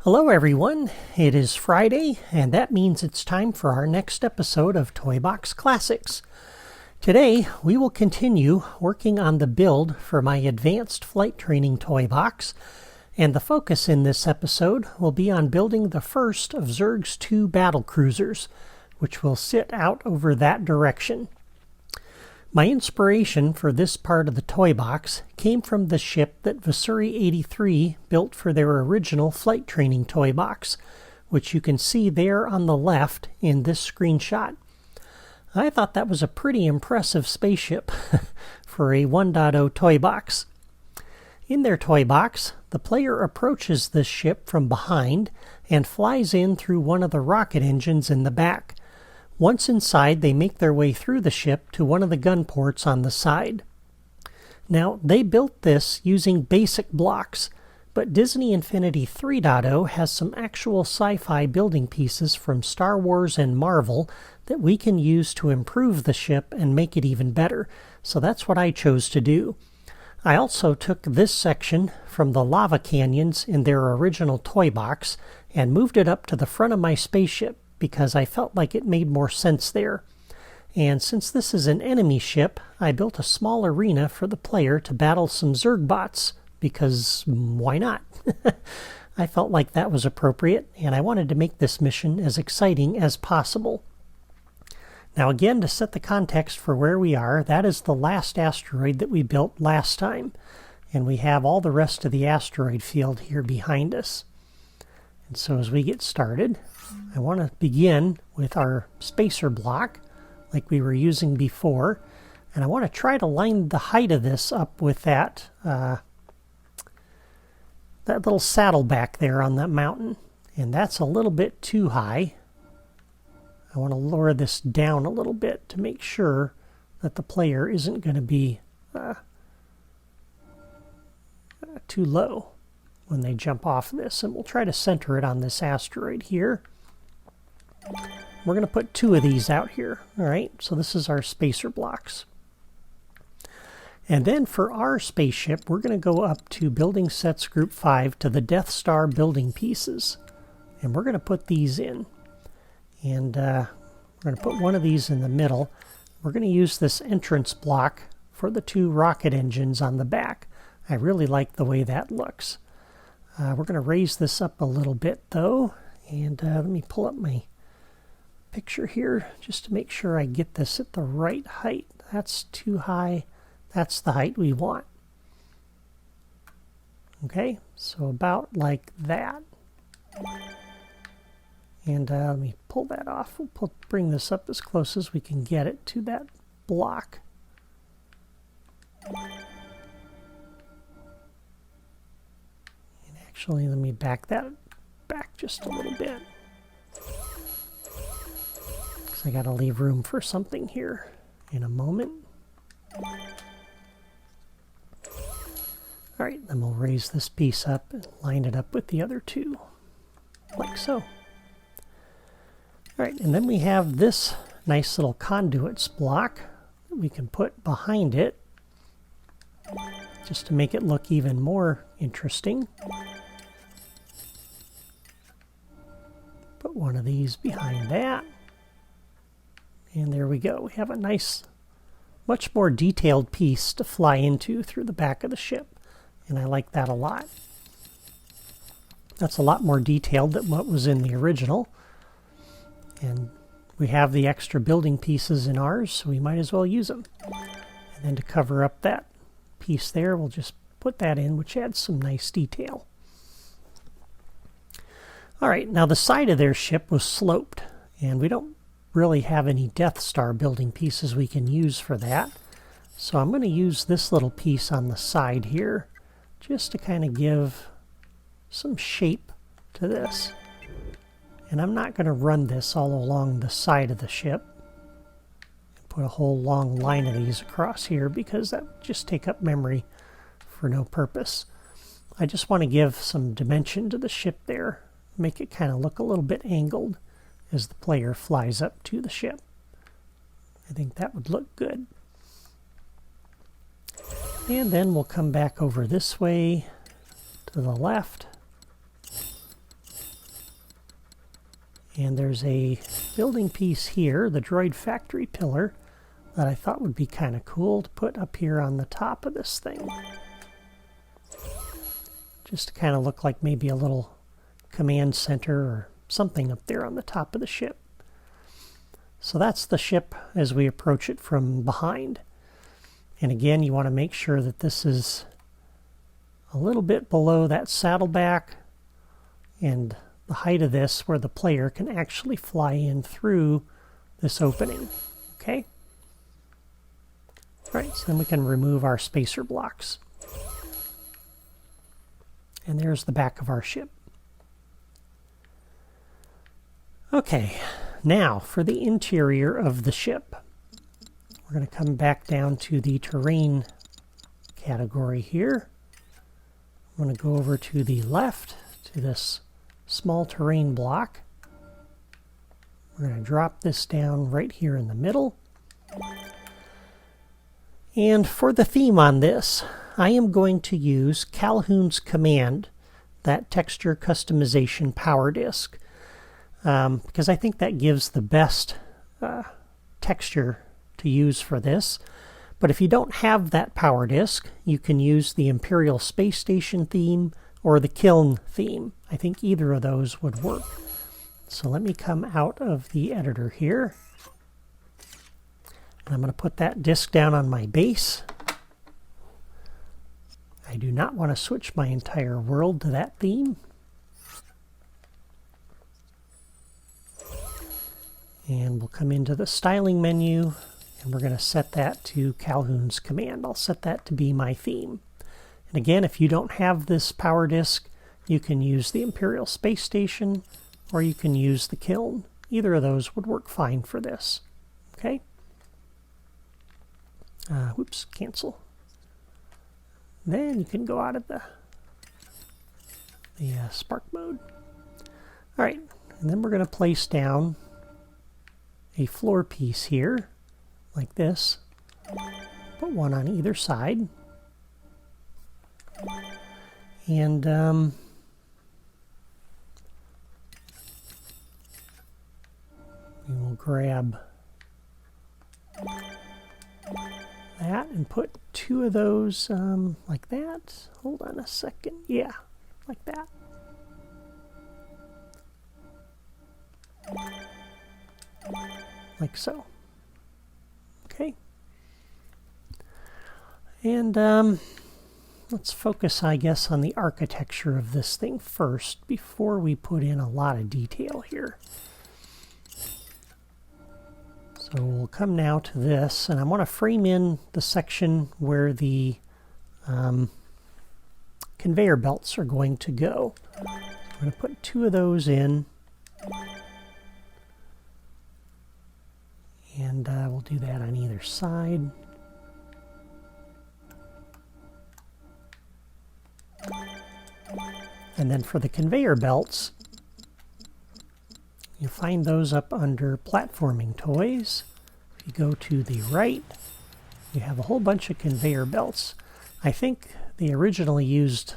Hello everyone, it is Friday, and that means it's time for our next episode of Toy Box Classics. Today, we will continue working on the build for my advanced flight training toy box, and the focus in this episode will be on building the first of Zurg's 2 battlecruisers, which will sit out over that direction. My inspiration for this part of the toy box came from the ship that Vasuri 83 built for their original flight training toy box, which you can see there on the left in this screenshot. I thought that was a pretty impressive spaceship for a 1.0 toy box. In their toy box, the player approaches this ship from behind and flies in through one of the rocket engines in the back. Once inside, they make their way through the ship to one of the gun ports on the side. Now, they built this using basic blocks, but Disney Infinity 3.0 has some actual sci-fi building pieces from Star Wars and Marvel that we can use to improve the ship and make it even better, so that's what I chose to do. I also took this section from the lava canyons in their original toy box and moved it up to the front of my spaceship, because I felt like it made more sense there. And since this is an enemy ship, I built a small arena for the player to battle some Zurg bots, because why not? I felt like that was appropriate, and I wanted to make this mission as exciting as possible. Now again, to set the context for where we are, that is the last asteroid that we built last time, and we have all the rest of the asteroid field here behind us. And so as we get started, I want to begin with our spacer block like we were using before, and I want to try to line the height of this up with that little saddle back there on that mountain, and that's a little bit too high. I want to lower this down a little bit to make sure that the player isn't going to be too low when they jump off this, and we'll try to center it on this asteroid here. We're going to put 2 of these out here. Alright, so this is our spacer blocks. And then for our spaceship, we're going to go up to Building Sets Group 5 to the Death Star building pieces. And we're going to put these in. And we're going to put one of these in the middle. We're going to use this entrance block for the 2 rocket engines on the back. I really like the way that looks. We're going to raise this up a little bit though. And let me pull up my picture here just to make sure I get this at the right height. That's too high. That's the height we want. Okay, so about like that. And let me pull that off. We'll bring this up as close as we can get it to that block. And actually, let me back that back just a little bit. I got to leave room for something here in a moment. Alright, then we'll raise this piece up and line it up with the other 2, like so. Alright, and then we have this nice little conduits block that we can put behind it, just to make it look even more interesting. Put one of these behind that. And there we go. We have a nice, much more detailed piece to fly into through the back of the ship. And I like that a lot. That's a lot more detailed than what was in the original. And we have the extra building pieces in ours, so we might as well use them. And then to cover up that piece there, we'll just put that in, which adds some nice detail. Alright, now the side of their ship was sloped, and we don't really have any Death Star building pieces we can use for that. So I'm going to use this little piece on the side here just to kind of give some shape to this. And I'm not going to run this all along the side of the ship. Put a whole long line of these across here because that would just take up memory for no purpose. I just want to give some dimension to the ship there, make it kind of look a little bit angled as the player flies up to the ship. I think that would look good. And then we'll come back over this way to the left And there's a building piece here, the droid factory pillar, that I thought would be kind of cool to put up here on the top of this thing. Just to kind of look like maybe a little command center or something up there on the top of the ship. So that's the ship as we approach it from behind. And again, you want to make sure that this is a little bit below that saddleback and the height of this where the player can actually fly in through this opening. Okay? Right, so then we can remove our spacer blocks. And there's the back of our ship. Okay, now for the interior of the ship. We're going to come back down to the terrain category here. I'm going to go over to the left to this small terrain block. We're going to drop this down right here in the middle. And for the theme on this, I am going to use Calhoun's Command, that texture customization power disk, because I think that gives the best texture to use for this. But if you don't have that power disk, you can use the Imperial Space Station theme or the Kiln theme. I think either of those would work. So let me come out of the editor here. And I'm going to put that disk down on my base. I do not want to switch my entire world to that theme. And we'll come into the styling menu, and we're going to set that to Calhoun's Command. I'll set that to be my theme. And again, if you don't have this power disk, you can use the Imperial Space Station, or you can use the Kiln. Either of those would work fine for this. Okay? Whoops, cancel. Then you can go out of the spark mode. All right, and then we're going to place down a floor piece here, like this. Put one on either side. And we will grab that and put two of those like that. Hold on a second. Yeah, like that. Like so. Okay. And let's focus, I guess, on the architecture of this thing first before we put in a lot of detail here. So we'll come now to this, and I want to frame in the section where the conveyor belts are going to go. I'm going to put two of those in, and we'll do that on either side. And then for the conveyor belts, you find those up under platforming toys. If you go to the right, you have a whole bunch of conveyor belts. I think they originally used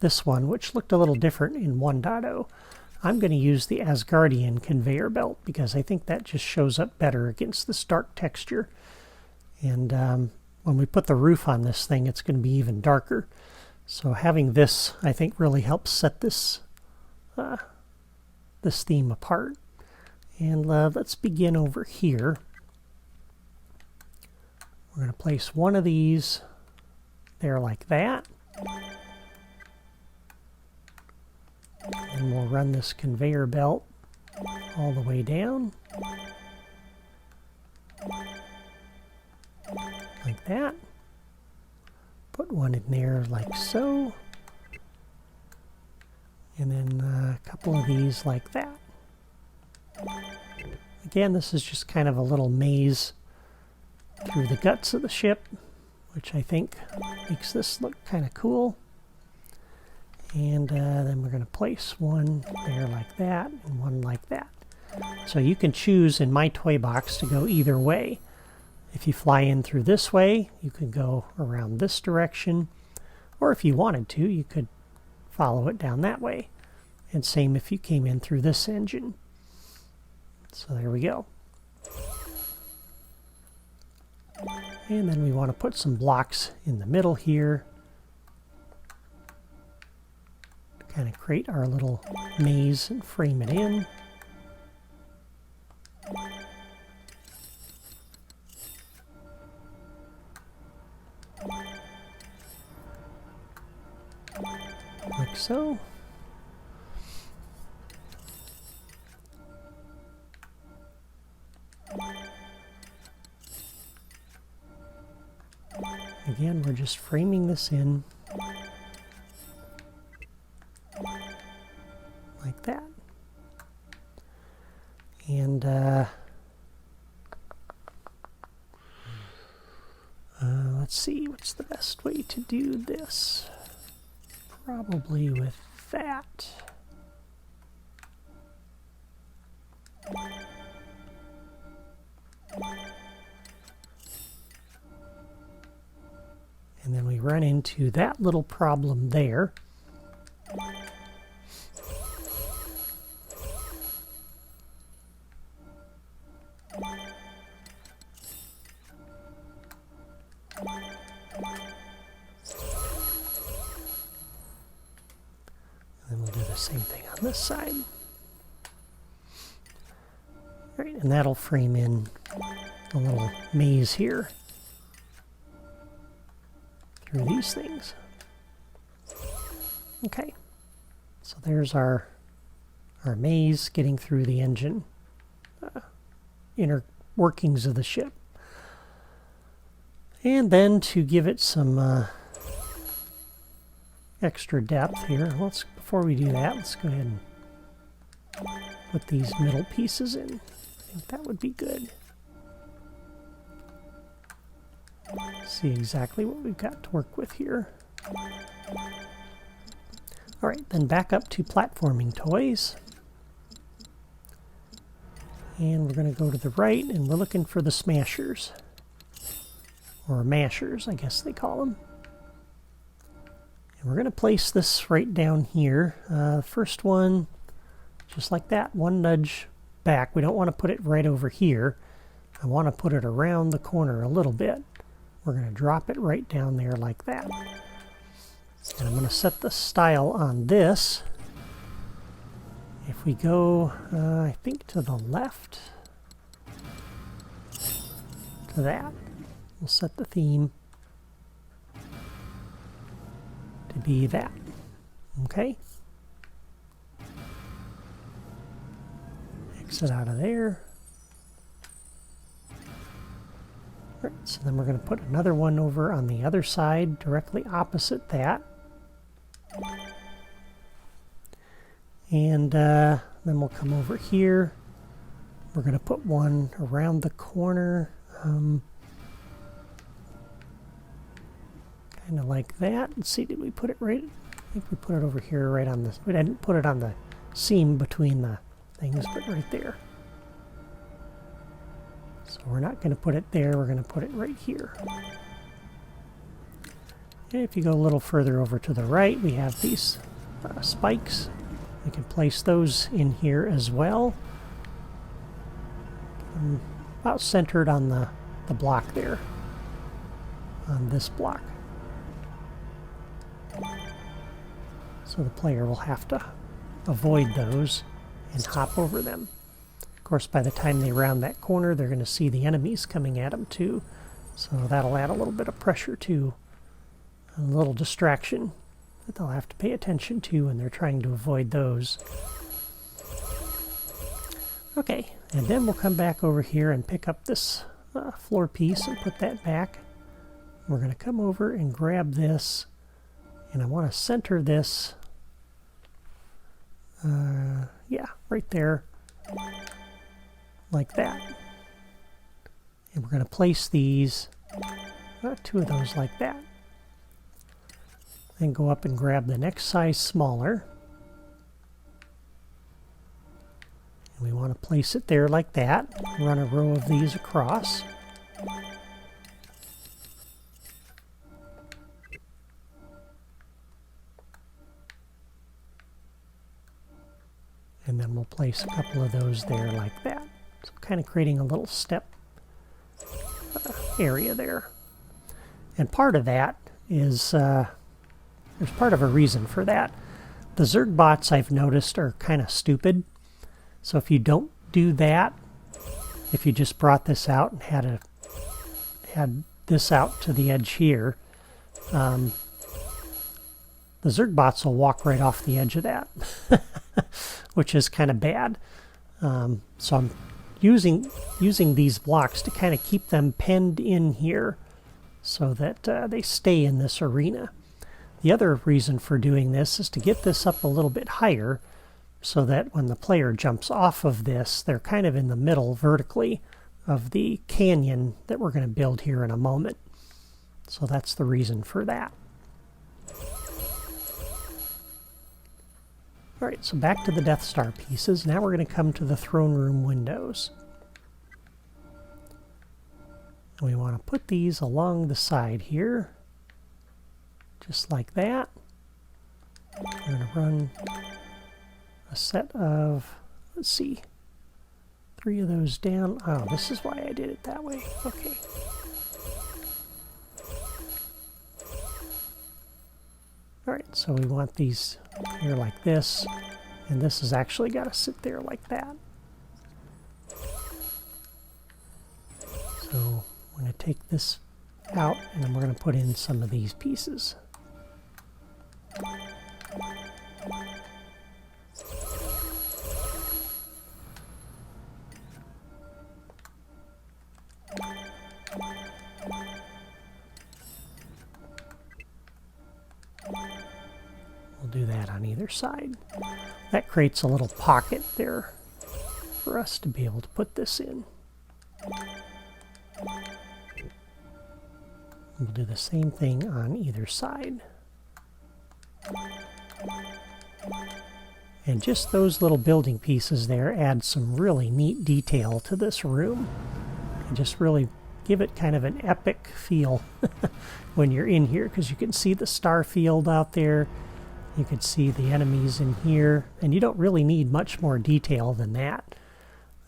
this one, which looked a little different in 1.0. I'm going to use the Asgardian conveyor belt because I think that just shows up better against this dark texture. And when we put the roof on this thing, it's going to be even darker. So having this, I think, really helps set this this theme apart. And let's begin over here. We're going to place one of these there like that. And we'll run this conveyor belt all the way down. Like that. Put one in there like so. And then a couple of these like that. Again, this is just kind of a little maze through the guts of the ship, which I think makes this look kind of cool. And then we're going to place one there like that and one like that. So you can choose in my toy box to go either way. If you fly in through this way, you could go around this direction. Or if you wanted to, you could follow it down that way. And same if you came in through this engine. So there we go. And then we want to put some blocks in the middle here to kind of create our little maze and frame it in. Like so. Again, we're just framing this in like that. And let's see, what's the best way to do this? Probably with that. And then we run into that little problem there. And then we'll do the same thing on this side. All right, and that'll frame in a little maze here through these things. Okay, so there's our maze getting through the engine inner workings of the ship. And then to give it some extra depth here, before we do that, let's go ahead and put these middle pieces in. I think that would be good. See exactly what we've got to work with here. All right, then back up to platforming toys. And we're going to go to the right, and we're looking for the smashers. Or mashers, I guess they call them. And we're going to place this right down here. First one, just like that, one nudge back. We don't want to put it right over here. I want to put it around the corner a little bit. We're going to drop it right down there like that. And I'm going to set the style on this. If we go, I think to the left, to that, we'll set the theme to be that. Okay? Exit out of there. All right, so then we're going to put another one over on the other side, directly opposite that. And then we'll come over here. We're going to put one around the corner, kind of like that. Let's see, did we put it right? I think we put it over here right on this. We didn't put it on the seam between the things, but right there. So we're not going to put it there, we're going to put it right here. And if you go a little further over to the right, we have these spikes. We can place those in here as well. About centered on the block there, on this block. So the player will have to avoid those and hop over them. Of course, by the time they round that corner, they're going to see the enemies coming at them too. So that'll add a little bit of pressure too, a little distraction that they'll have to pay attention to when they're trying to avoid those. Okay, and then we'll come back over here and pick up this floor piece and put that back. We're going to come over and grab this, and I want to center this, yeah, right there, like that. And we're going to place these, two of those like that. Then go up and grab the next size smaller. And we want to place it there like that. Run a row of these across. And then we'll place a couple of those there like that. So kind of creating a little step area there. And part of that is, there's part of a reason for that. The Zurg bots I've noticed are kind of stupid. So if you don't do that, if you just brought this out and had this out to the edge here, the Zurg bots will walk right off the edge of that, which is kind of bad. So I'm using these blocks to kind of keep them penned in here so that they stay in this arena. The other reason for doing this is to get this up a little bit higher so that when the player jumps off of this, they're kind of in the middle vertically of the canyon that we're going to build here in a moment. So that's the reason for that. Alright, so back to the Death Star pieces. Now we're going to come to the throne room windows. We want to put these along the side here, just like that. We're going to run a set of, let's see, 3 of those down. Oh, this is why I did it that way. Okay. Alright, so we want these here like this, and this has actually got to sit there like that. So we're going to take this out, and then we're going to put in some of these pieces. We'll do that on either side. That creates a little pocket there for us to be able to put this in. We'll do the same thing on either side. And just those little building pieces there add some really neat detail to this room. And just really give it kind of an epic feel when you're in here, because you can see the star field out there. You can see the enemies in here, and you don't really need much more detail than that.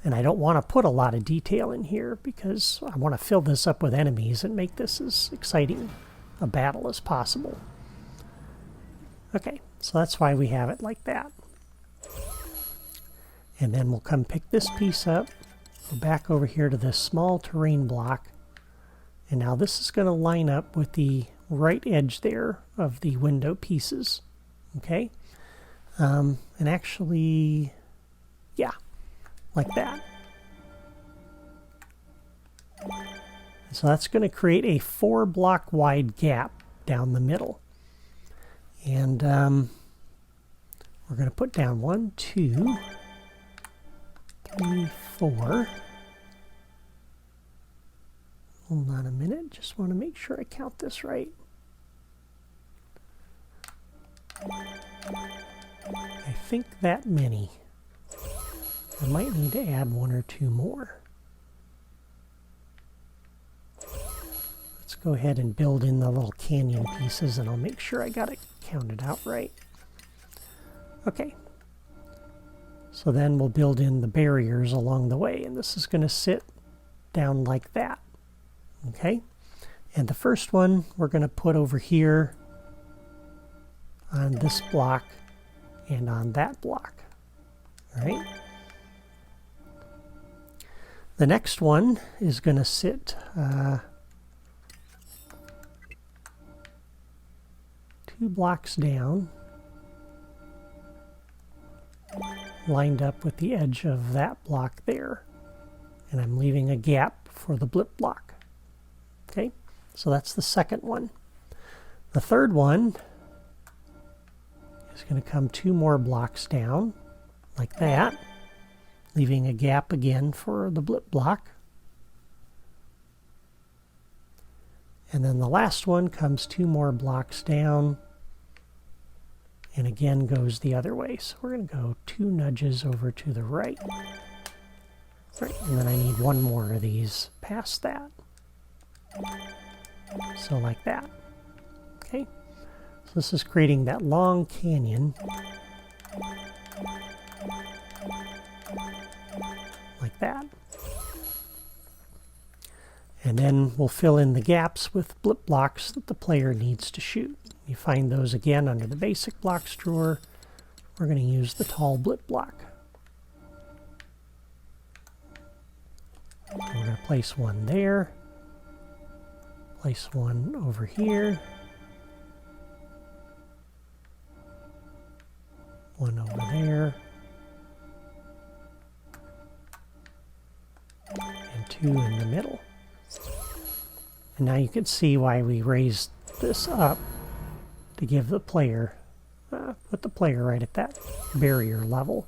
And I don't want to put a lot of detail in here because I want to fill this up with enemies and make this as exciting a battle as possible. Okay, so that's why we have it like that. And then we'll come pick this piece up, go back over here to this small terrain block, and now this is going to line up with the right edge there of the window pieces. Okay, and actually, yeah, like that. So that's going to create a 4-block wide gap down the middle. And we're going to put down 1, 2, 3, 4. Hold on a minute, just want to make sure I count this right. I think that many. I might need to add 1 or 2 more. Let's go ahead and build in the little canyon pieces, and I'll make sure I got it counted out right. Okay. So then we'll build in the barriers along the way, and this is going to sit down like that. Okay? And the first one we're going to put over here on this block and on that block. All right? The next one is going to sit 2 blocks down, lined up with the edge of that block there. And I'm leaving a gap for the blip block. Okay, so that's the second one. The third one is going to come 2 more blocks down, like that, leaving a gap again for the blip block. And then the last one comes 2 more blocks down, and again goes the other way. So we're going to go 2 nudges over to the right. Right, and then I need 1 more of these past that. So like that. Okay, so this is creating that long canyon. Like that. And then we'll fill in the gaps with blip blocks that the player needs to shoot. You find those again under the basic blocks drawer. We're going to use the tall blip block. We're going to place one there. Place one over here. One over there. And two in the middle. And now you can see why we raised this up to give the player, put the player right at that barrier level.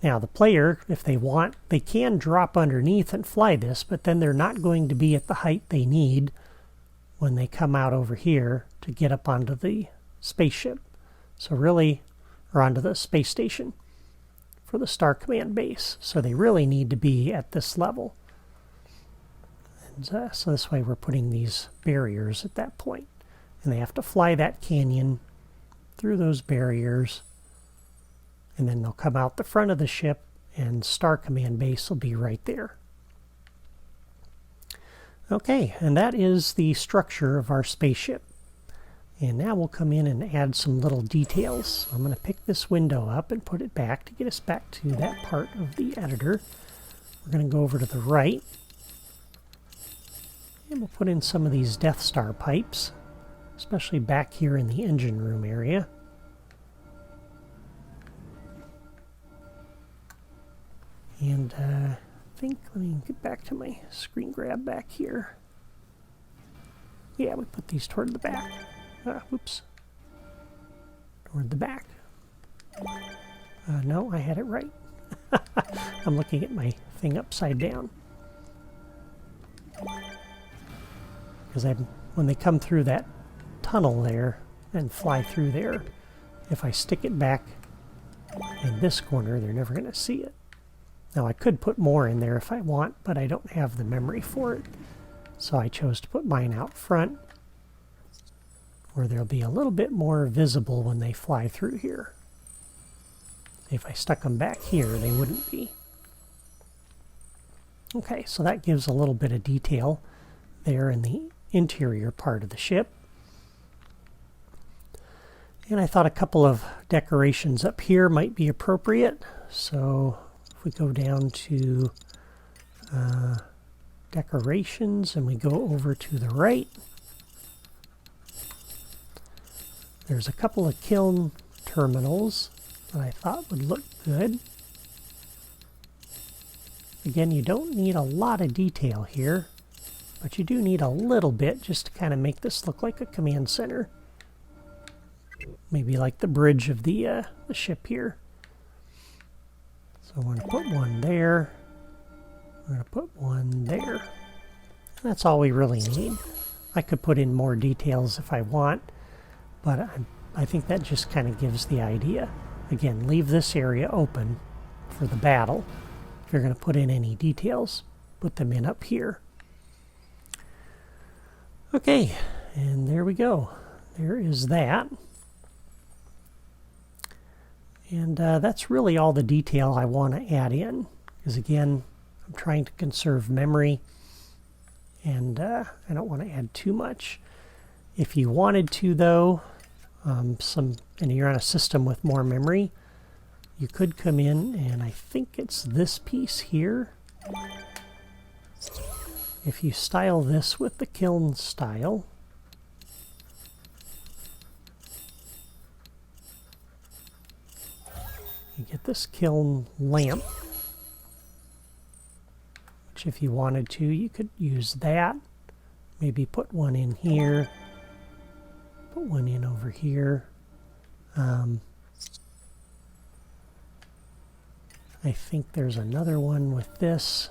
Now the player, if they want, they can drop underneath and fly this, but then they're not going to be at the height they need when they come out over here to get up onto the spaceship. So really, or onto the space station for the Star Command base. So they really need to be at this level. And so this way we're putting these barriers at that point. And they have to fly that canyon through those barriers. And then they'll come out the front of the ship and Star Command base will be right there. Okay, and that is the structure of our spaceship. And now we'll come in and add some little details. I'm going to pick this window up and put it back to get us back to that part of the editor. We're going to go over to the right. And we'll put in some of these Death Star pipes, especially back here in the engine room area. And I think, let me get back to my screen grab back here. Yeah, we put these toward the back. Whoops. Toward the back. No, I had it right. I'm looking at my thing upside down. Because when they come through that tunnel there and fly through there, if I stick it back in this corner, they're never going to see it. Now I could put more in there if I want, but I don't have the memory for it. So I chose to put mine out front, where they'll be a little bit more visible when they fly through here. If I stuck them back here, they wouldn't be. Okay, so that gives a little bit of detail there in the interior part of the ship. And I thought a couple of decorations up here might be appropriate. So if we go down to decorations and we go over to the right, there's a couple of kiln terminals that I thought would look good. Again, you don't need a lot of detail here, but you do need a little bit just to kind of make this look like a command center. Maybe like the bridge of the ship here. So we're going to put one there. We're going to put one there. That's all we really need. I could put in more details if I want, but I think that just kind of gives the idea. Again, leave this area open for the battle. If you're going to put in any details, put them in up here. Okay, and there we go. There is that. And that's really all the detail I want to add in. Because again, I'm trying to conserve memory. And I don't want to add too much. If you wanted to, though, and you're on a system with more memory, you could come in, and I think it's this piece here. If you style this with the kiln style, you get this kiln lamp, which if you wanted to, you could use that. Maybe put one in here, put one in over here. I think there's another one with this.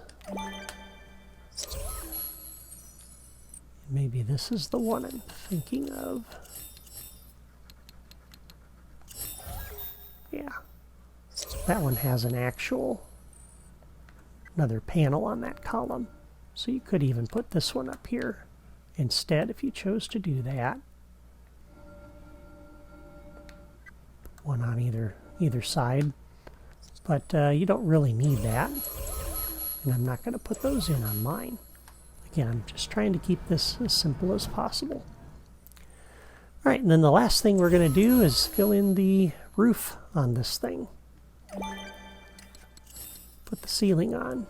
Maybe this is the one I'm thinking of. Yeah. That one has an actual, another panel on that column. So you could even put this one up here instead if you chose to do that. One on either side. But you don't really need that. And I'm not going to put those in on mine. Again, I'm just trying to keep this as simple as possible. All right, and then the last thing we're going to do is fill in the roof on this thing. Put the ceiling on.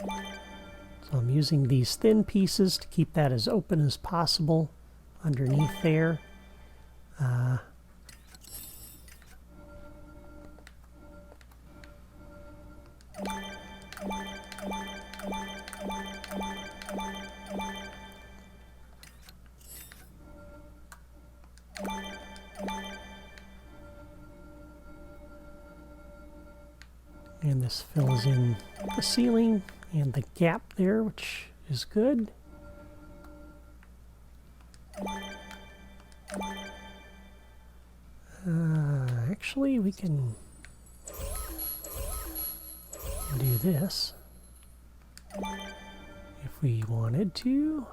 So I'm using these thin pieces to keep that as open as possible underneath there. And this fills in the ceiling and the gap there, which is good. Actually, we can do this if we wanted to.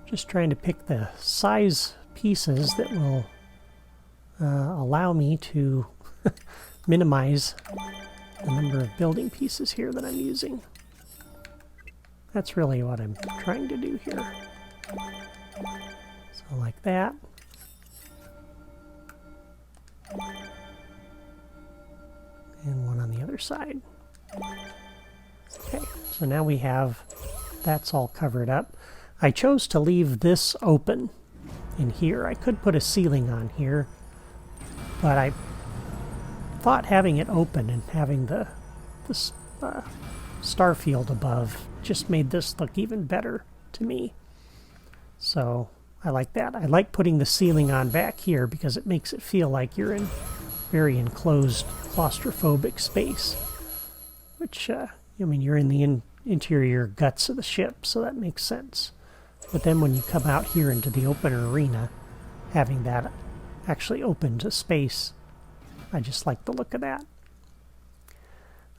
Just trying to pick the size pieces that will allow me to minimize the number of building pieces here that I'm using. That's really what I'm trying to do here. So like that. And one on the other side. Okay, so now we have that's all covered up. I chose to leave this open in here. I could put a ceiling on here, but I thought having it open and having the star field above just made this look even better to me. So I like that. I like putting the ceiling on back here because it makes it feel like you're in very enclosed claustrophobic space, which I mean, you're in the interior guts of the ship, so that makes sense. But then when you come out here into the open arena, having that actually open to space, I just like the look of that.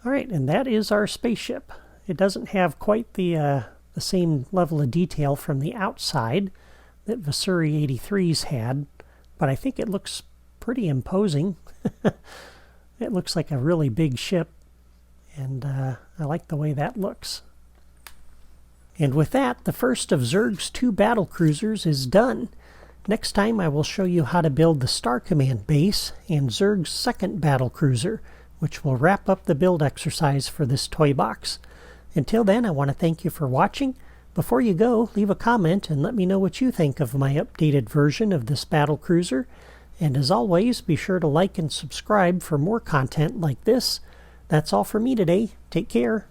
All right, and that is our spaceship. It doesn't have quite the same level of detail from the outside that Vasuri 83's had, but I think it looks pretty imposing. It looks like a really big ship, and I like the way that looks. And with that, the first of Zurg's 2 battlecruisers is done. Next time I will show you how to build the Star Command base and Zurg's 2nd battlecruiser, which will wrap up the build exercise for this toy box. Until then, I want to thank you for watching. Before you go, leave a comment and let me know what you think of my updated version of this battlecruiser. And as always, be sure to like and subscribe for more content like this. That's all for me today. Take care.